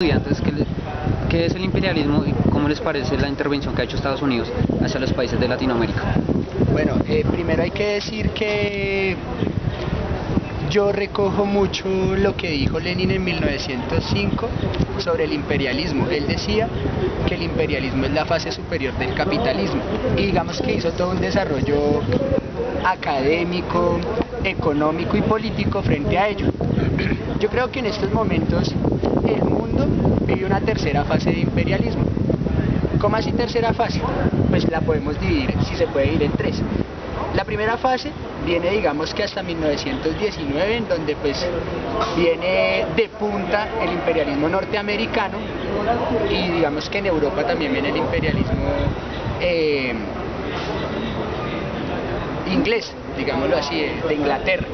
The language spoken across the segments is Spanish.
Estudiantes, ¿qué es el imperialismo y cómo les parece la intervención que ha hecho Estados Unidos hacia los países de Latinoamérica? Bueno, primero hay que decir que yo recojo mucho lo que dijo Lenin en 1905 sobre el imperialismo. Él decía que el imperialismo es la fase superior del capitalismo y digamos que hizo todo un desarrollo académico, económico y político frente a ello. Yo creo que en estos momentos el mundo vive una tercera fase de imperialismo. ¿Cómo así tercera fase? Pues la podemos dividir, si se puede dividir en tres. La primera fase viene, digamos que hasta 1919, en donde pues viene de punta el imperialismo norteamericano y digamos que en Europa también viene el imperialismo inglés, digámoslo así, de Inglaterra.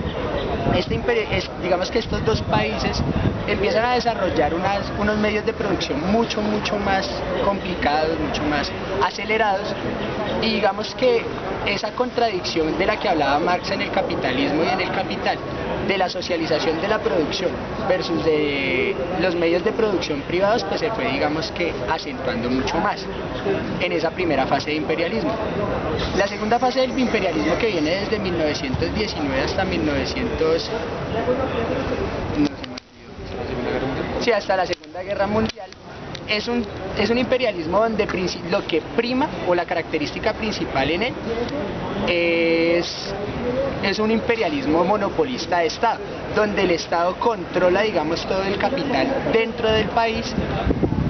Digamos que estos dos países empiezan a desarrollar unos medios de producción mucho más complicados, mucho más acelerados, y digamos que esa contradicción de la que hablaba Marx en El capitalismo y en El capital, de la socialización de la producción versus de los medios de producción privados, pues se fue, digamos que, acentuando mucho más en esa primera fase de imperialismo. La segunda fase del imperialismo, que viene desde 1919 hasta 1900, sí, hasta la Segunda Guerra Mundial, es un imperialismo donde lo que prima, o la característica principal en él, es un imperialismo monopolista de Estado, donde el Estado controla, digamos, todo el capital dentro del país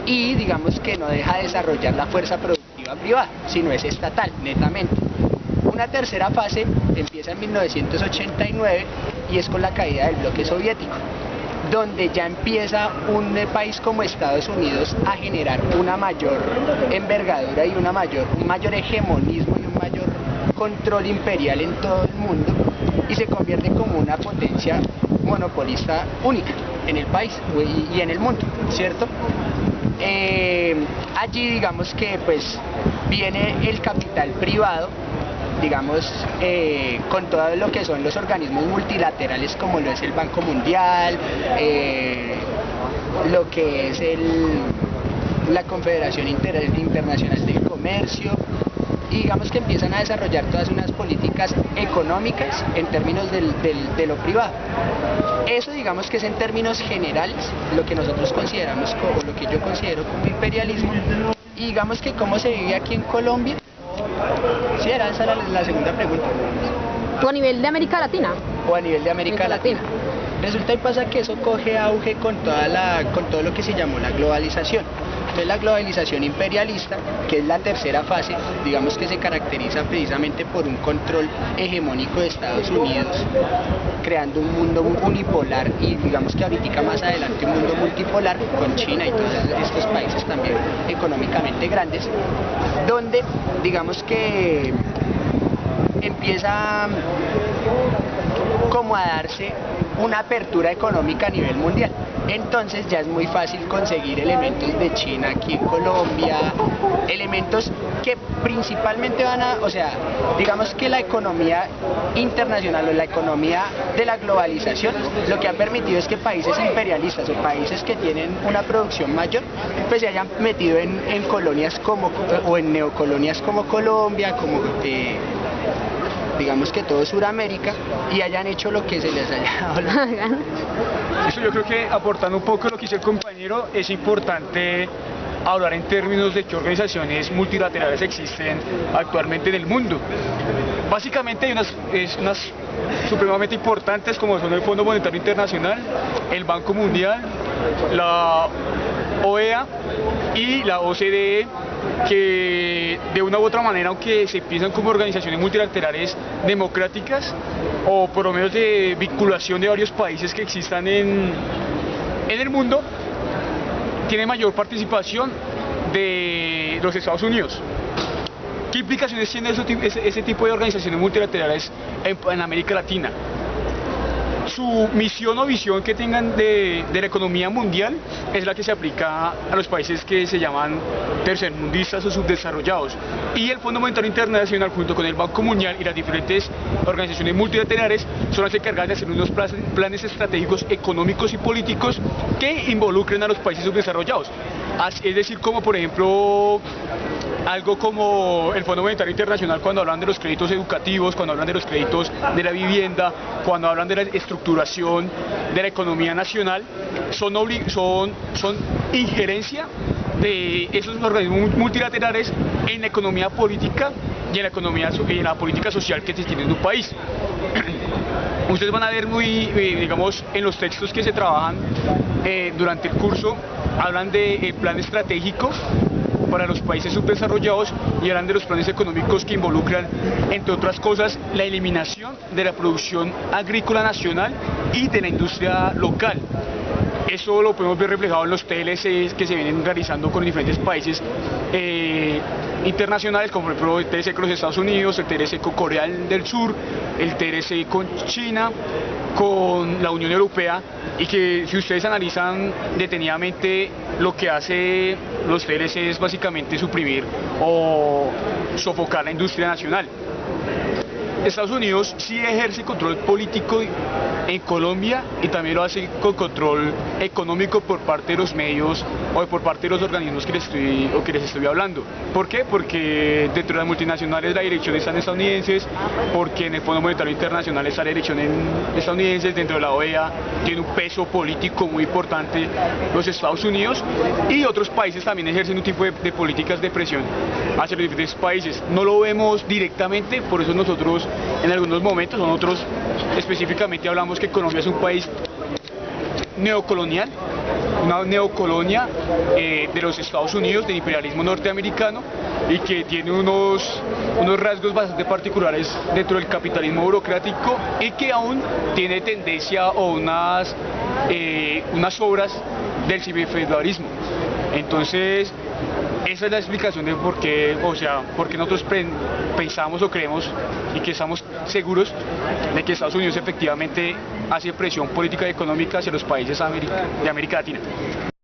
y digamos que no deja de desarrollar la fuerza productiva privada, sino es estatal, netamente. Una tercera fase empieza en 1989 y es con la caída del bloque soviético, donde ya empieza un país como Estados Unidos a generar una mayor envergadura y un mayor hegemonismo y un mayor control imperial en todo el mundo, y se convierte como una potencia monopolista única en el país y en el mundo, ¿cierto? Allí digamos que pues viene el capital privado, digamos, con todo lo que son los organismos multilaterales, como lo es el Banco Mundial, lo que es la Confederación Internacional del Comercio, y digamos que empiezan a desarrollar todas unas políticas económicas en términos de lo privado. Eso digamos que es en términos generales lo que nosotros consideramos, o lo que yo considero como imperialismo, y digamos que cómo se vive aquí en Colombia. Sí, era esa la segunda pregunta. ¿O a nivel de América Latina? O a nivel de América Latina. Resulta y pasa que eso coge auge con todo lo que se llamó la globalización. Entonces la globalización imperialista, que es la tercera fase, digamos que se caracteriza precisamente por un control hegemónico de Estados Unidos, creando un mundo unipolar, y digamos que ahorita más adelante un mundo multipolar con China y todos estos países también económicamente grandes, donde digamos que empieza como a darse una apertura económica a nivel mundial. Entonces ya es muy fácil conseguir elementos de China aquí en Colombia, elementos que principalmente digamos que la economía internacional o la economía de la globalización lo que ha permitido es que países imperialistas o países que tienen una producción mayor pues se hayan metido en colonias o en neocolonias como Colombia, como digamos que todo Sudamérica, y hayan hecho lo que se les haya dado la gana. Eso, yo creo que aportando un poco lo que dice el compañero, es importante hablar en términos de qué organizaciones multilaterales existen actualmente en el mundo. Básicamente hay unas supremamente importantes, como son el Fondo Monetario Internacional, el Banco Mundial, la OEA y la OCDE, que de una u otra manera, aunque se piensan como organizaciones multilaterales democráticas o por lo menos de vinculación de varios países que existan en el mundo, tiene mayor participación de los Estados Unidos. ¿Qué implicaciones tiene ese tipo de organizaciones multilaterales en América Latina? Su misión o visión que tengan de la economía mundial es la que se aplica a los países que se llaman tercermundistas o subdesarrollados. Y el Fondo Monetario Internacional, junto con el Banco Mundial y las diferentes organizaciones multilaterales, son las encargadas de hacer unos planes estratégicos económicos y políticos que involucren a los países subdesarrollados. Es decir, como por ejemplo algo como el Fondo Monetario Internacional cuando hablan de los créditos educativos, cuando hablan de los créditos de la vivienda, cuando hablan de la estructuración de la economía nacional, son injerencia de esos organismos multilaterales en la economía política y en la política social que se tiene en un país. Ustedes van a ver digamos, en los textos que se trabajan durante el curso, hablan del plan estratégico para los países subdesarrollados y hablan de los planes económicos que involucran, entre otras cosas, la eliminación de la producción agrícola nacional y de la industria local. Eso lo podemos ver reflejado en los TLCs que se vienen realizando con diferentes países internacionales, como por ejemplo el TLC con los Estados Unidos, el TLC con Corea del Sur, el TLC con China, con la Unión Europea, y que si ustedes analizan detenidamente, lo que hace los TLC es básicamente suprimir o sofocar la industria nacional. Estados Unidos sí ejerce control político en Colombia y también lo hace con control económico por parte de los medios o por parte de los organismos que les estoy hablando. ¿Por qué? Porque dentro de las multinacionales la dirección están estadounidenses, porque en el Fondo Monetario Internacional está la dirección estadounidense, dentro de la OEA tiene un peso político muy importante los Estados Unidos, y otros países también ejercen un tipo de políticas de presión hacia los diferentes países. No lo vemos directamente, por eso nosotros en algunos momentos, nosotros específicamente hablamos que Colombia es un país neocolonial, una neocolonia de los Estados Unidos, del imperialismo norteamericano, y que tiene unos rasgos bastante particulares dentro del capitalismo burocrático, y que aún tiene tendencia o unas obras del ciberfeudalismo. Entonces, esa es la explicación de por qué nosotros pensamos o creemos y que estamos seguros de que Estados Unidos efectivamente hace presión política y económica hacia los países de América Latina.